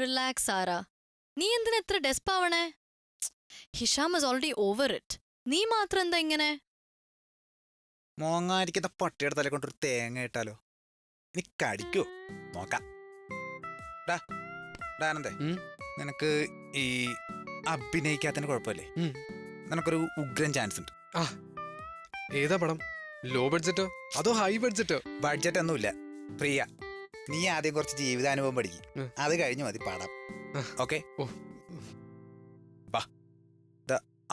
Relax Sara. നീ എന്തിനാ എത്ര ഡെസ്പാവണേ? Hisham is already over it. നീ മാത്രം എന്താ ഇങ്ങനെ? മോങ്ങായിരിക്കുന്ന പട്ടിയുടെ തല കൊണ്ടൊരു തേങ്ങ ഇട്ടാലോ? നീ കടിക്കോ? നോക്കാം. ആനന്ദേ, നിനക്ക് ഈ അഭിനയിക്കാത്തതിന് കുഴപ്പമില്ലേ? നിനക്കൊരു ഉഗ്രൻ ചാൻസ് ഉണ്ട്. ഏതാ പടം? ലോ ബഡ്ജറ്റോ അതോ ഹൈ ബഡ്ജറ്റോ? ബഡ്ജറ്റ് ഒന്നുമില്ല, ഫ്രീയാ. നീ ആദ്യം കുറച്ച് ജീവിതാനുഭവം പഠിക്കും, അത് കഴിഞ്ഞു മതി പാടാം. ഓക്കെ?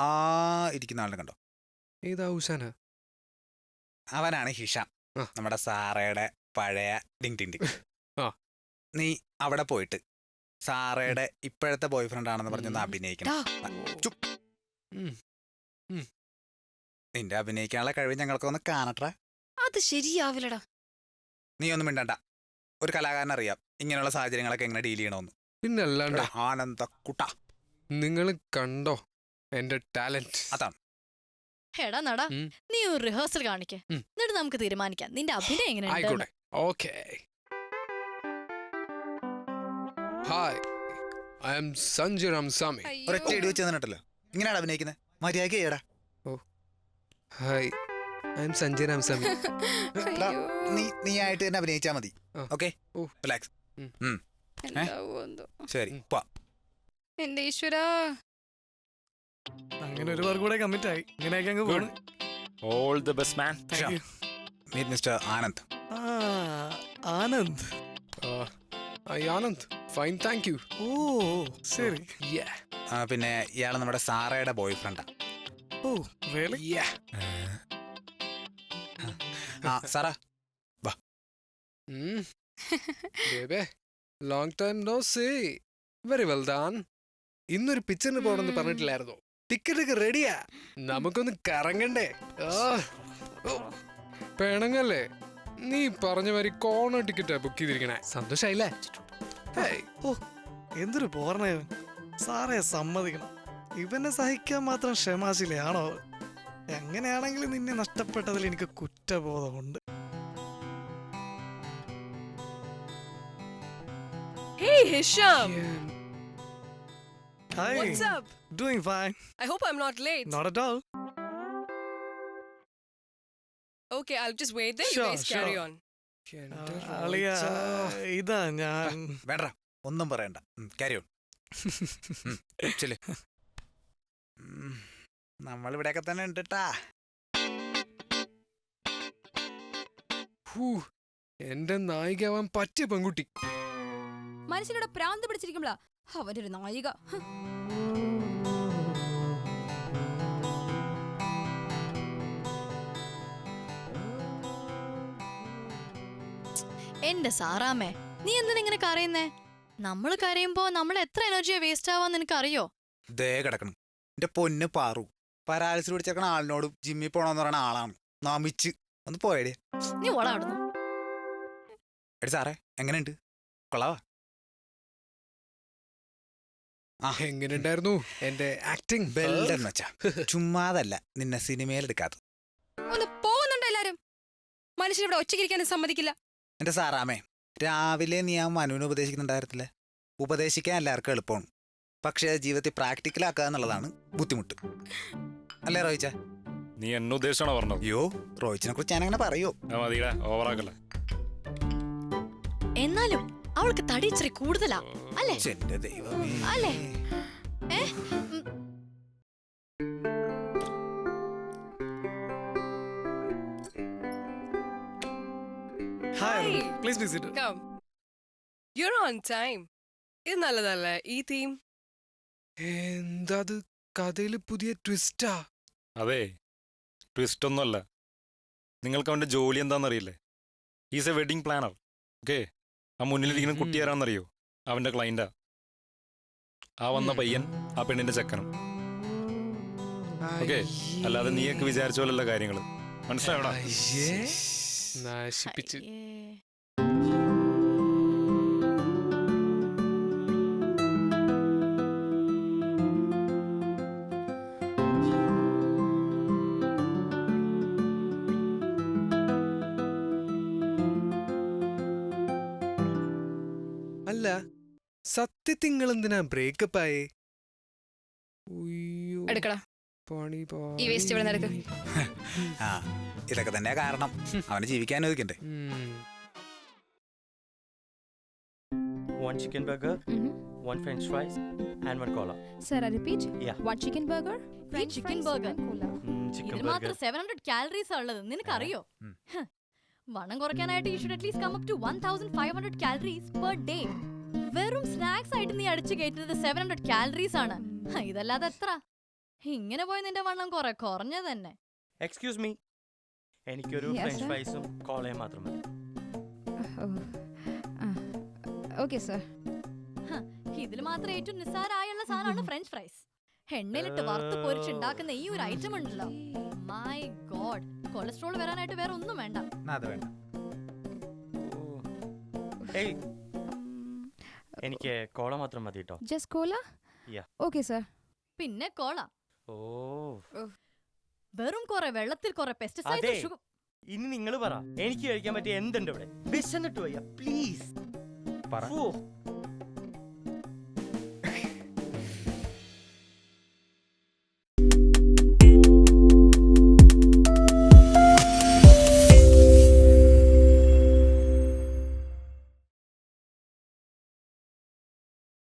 ആ ഇരിക്കുന്ന ആളിനെ കണ്ടോ? ഏതാ ഉഷാന? അവനാണ് ഹിഷാം, നമ്മുടെ സാറയുടെ പഴയ ഡിങ് ടിങ് ടിങ്. നീ അവിടെ പോയിട്ട് സാറയുടെ ഇപ്പോഴത്തെ ബോയ് ഫ്രണ്ട് ആണെന്ന് പറഞ്ഞൊന്ന് അഭിനയിക്കണം. നിന്റെ അഭിനയിക്കാനുള്ള കഴിവ് ഞങ്ങൾക്കൊന്ന് കാണട്ടെ. അത് ശരിയാവില്ലടാ. നീ ഒന്നും മിണ്ടണ്ട. ഒരു കലാകാരൻ അറിയാം ഇങ്ങനെയുള്ള സാഹചര്യങ്ങളൊക്കെ എങ്ങനെ ഡീൽ ചെയ്യണമെന്ന്. പിന്നല്ലാണ്ട് ആനന്ദ കുട്ട, നിങ്ങൾ കണ്ടോ എന്റെ ടാലന്റ്? അതാണ്. എടാ നടാ, നീ ഒരു റിഹേഴ്സൽ കാണിക്ക, എന്നിട്ട് നമുക്ക് തീരുമാനിക്കാം നിന്റെ അഭിനയം എങ്ങനെയുണ്ട്. Okay. Hi, I am Sanjay Ramaswamy. ഒരൊറ്റ ഇടി വെച്ച് തന്നിട്ടല്ലോ. ഇങ്ങനെയാണ് അഭിനയിക്കുന്നത്. മര്യാദയ്ക്ക് ചെയ്യടാ. Hi, I am Sanjay Ramaswamy. നീ ആയിട്ട് തന്നെ അഭിനയിച്ചാ മതി. Okay, relax. ശരി, എന്റെ ഈശ്വരാ, അങ്ങനെ ഒരു പേർ കൂടെ കമ്മിറ്റ് ആയി. ഇങ്ങനെയൊക്കെ അങ്ങ് പോണ്. All the best man. Meet mister Anand. Anand. Anand, fine, thank you. Oh ശരി. പിന്നെ ഇയാള് നമ്മുടെ സാറയുടെ ബോയ് ഫ്രണ്ടാ. Oh really? സാറാ വാ. Long time no see. Very well done. ഇന്നൊരു പിക്ചറിന് പോകണമെന്ന് പറഞ്ഞിട്ടില്ലായിരുന്നോ? ടിക്കറ്റ് ഒക്കെ റെഡിയാ, നമുക്കൊന്ന് കറങ്ങണ്ടേ? പെണങ്ങല്ലേ, നീ പറഞ്ഞ മാതിരി കോർണർ ടിക്കറ്റാ ബുക്ക് ചെയ്തിരിക്കണേ. സന്തോഷായില്ലേ? ഓ എന്തൊരു പോർണയവൻ. സാറേ സമ്മതിക്കണം, ഇവനെ സഹിക്കാൻ മാത്രം ക്ഷമാശീലയാണോ? എങ്ങനെയാണെങ്കിലും നിന്നെ നഷ്ടപ്പെട്ടതിൽ എനിക്ക് കുറ്റബോധമുണ്ട്. hey Hisham, Hi. what's up? Doing fine. I hope I'm not late. Not at all. Okay, I'll just wait there. Sure, You guys carry sure. on. അളിയ, ഇതാ ഞാൻ. വേണ്ട, ഒന്നും പറയണ്ട. Carry on. നമ്മൾ ഇവിടെയൊക്കെ തന്നെ ഉണ്ട് ട്ടാ. എന്റെ നായികയാവാൻ പറ്റിയ പെൺകുട്ടി. മനുഷ്യരുടെ പ്രാന്ത് പിടിച്ചിരിക്കുമ്പോഴാ അവന്റെ ഒരു നായിക. എന്റെ സാറാമേ, നീ എന്തിനാ ഇങ്ങനെ കരയുന്നേ? നമ്മള് കരയുമ്പോ നമ്മൾ എത്ര എനർജിയാ വേസ്റ്റ് ആവാന്ന് നിനക്ക് അറിയോ? ദേ കിടക്കണം എന്റെ പൊന്ന് പാറു. പാരാലിസിൽ പിടിച്ചേക്കണ ആളിനോട് ജിമ്മിൽ പോണോന്ന് പറയുന്ന ആളാണ്. നമിച്ച് ഒന്ന് പോയടേ. നീ ഓടാടുന്നു. എടി സാറേ, എങ്ങനെയുണ്ട്? കൊള്ളാവാ? എങ്ങനെയുണ്ടായിരുന്നു എന്റെ ആക്ടിങ്? വെൽഡൻ വെച്ചാ. ചുമ്മാതല്ല നിന്നെ സിനിമയിൽ എടുക്കാത്തത്. ഒന്ന് പോകുന്നുണ്ടോ എല്ലാരും? മനുഷ്യരിവിടെ ഒറ്റയ്ക്കിരിക്കാൻ സമ്മതിക്കില്ല. എന്റെ സാറാമേ, രാവിലെ നീ ആ മനുവിനെ ഉപദേശിക്കുന്നുണ്ടായിരുന്നില്ലേ? ഉപദേശിക്കാൻ എല്ലാവർക്കും എളുപ്പമാണ്, പക്ഷേ ജീവിതത്തിൽ പ്രാക്ടിക്കലാക്കുക എന്നുള്ളതാണ് ബുദ്ധിമുട്ട്. അല്ലേ റോയിച്ച? നീ എന്നെ ഉദ്ദേശിച്ചാണോ പറഞ്ഞത്? അയ്യോ, റോയിച്ചിനെ കുറിച്ച് ഞാനങ്ങനെ പറയോ? മതിയുടെ ഓവറാക്കല്ലേ. എന്നാലും അവൾക്ക് തടി ഇച്ചിരി കൂടുതലാ അല്ലേ? എന്റെ ദൈവമേ അല്ലേ? Hi. Please be seated. Come. You're on time. ഇത് നല്ലതല്ലേ ഈ തീം? എന്താ കഥയില് പുതിയ ട്വിസ്റ്റാ? അതെ, ട്വിസ്റ്റ് ഒന്നുമല്ല. നിങ്ങൾക്ക് അവന്റെ ജോലി എന്താണെന്നറിയില്ലേ? Is a wedding planner. Okay, ആ മുന്നിലിരിക്കുന്ന കുട്ടി ആരാന്നറിയോ? അവന്റെ ക്ലൈന്റാ. ആ വന്ന പയ്യൻ ആ പെണ്ണിന്റെ ചെക്കനും. ഓക്കെ, അല്ലാതെ നീയൊക്കെ വിചാരിച്ച പോലുള്ള കാര്യങ്ങള് മനസ്സിലാവണം. നശിപ്പിച്ച്. അല്ല, സത്യത്തിൽ നിങ്ങൾ എന്തിനാ ബ്രേക്കപ്പ് ആയേ? എടുക്കടാ പണി ഈ waste ഇവിടെ നിന്ന് എടുക്ക്. ആ ഇതൊക്കെ തന്നെയാ കാരണം. അവന് ജീവിക്കാൻ അനുവദിക്കണ്ടേ? One chicken burger, one french fries, and one cola. Sir, I repeat. Yeah. One chicken burger, French chicken fries, burger. and cola. Chicken ഇതിൽ burger. മാത്രം 700 കാലറീസ് ഉള്ളത് നിനക്കറിയോ? വണ്ണം കുറയ്ക്കാനായിട്ട് you should at least come up to 1500 calories per day. വെറും snacks ആയിട്ട് നീ അടിച്ചു കയറ്റുന്നത് 700 കാലറീസ് ആണ്. ഇതല്ലാതെ എത്ര? ഇങ്ങനെ പോയി നിന്റെ വണ്ണം കുറഞ്ഞ തന്നെ. Excuse me. എനിക്കൊരു Yes, french sir. friesഉം കോളയും മാത്രം മതി. Okay, sir. ഇതിൽ മാത്രം ഏറ്റവും നിസ്സാരമായുള്ള സാധനമാണ് ഫ്രഞ്ച് ഫ്രൈസ്. എണ്ണയിലിട്ട് വറുത്ത് പൊരിച്ചുണ്ടാക്കുന്ന ഈ ഒരു ഐറ്റം ഉണ്ടല്ലോ, മൈ ഗോഡ്, കൊളസ്ട്രോൾ വരാനായിട്ട് വേറെ ഒന്നും വേണ്ട. അത് വേണ്ട. ഏയ് എനിക്ക് കോള മാത്രം മതി കേട്ടോ. Just cola? Yeah. Okay, sir. പിന്നെ കോള. ഓ വെറും കുറെ വെള്ളത്തിൽ കുറെ അതെ. Pesticide sugar. ഇനി നിങ്ങൾ പറ, എനിക്ക് കഴിക്കാൻ പറ്റിയ എന്തുണ്ട് ഇവിടെ? വിശന്നിട്ട് വയ്യ, പ്ലീസ് പറ.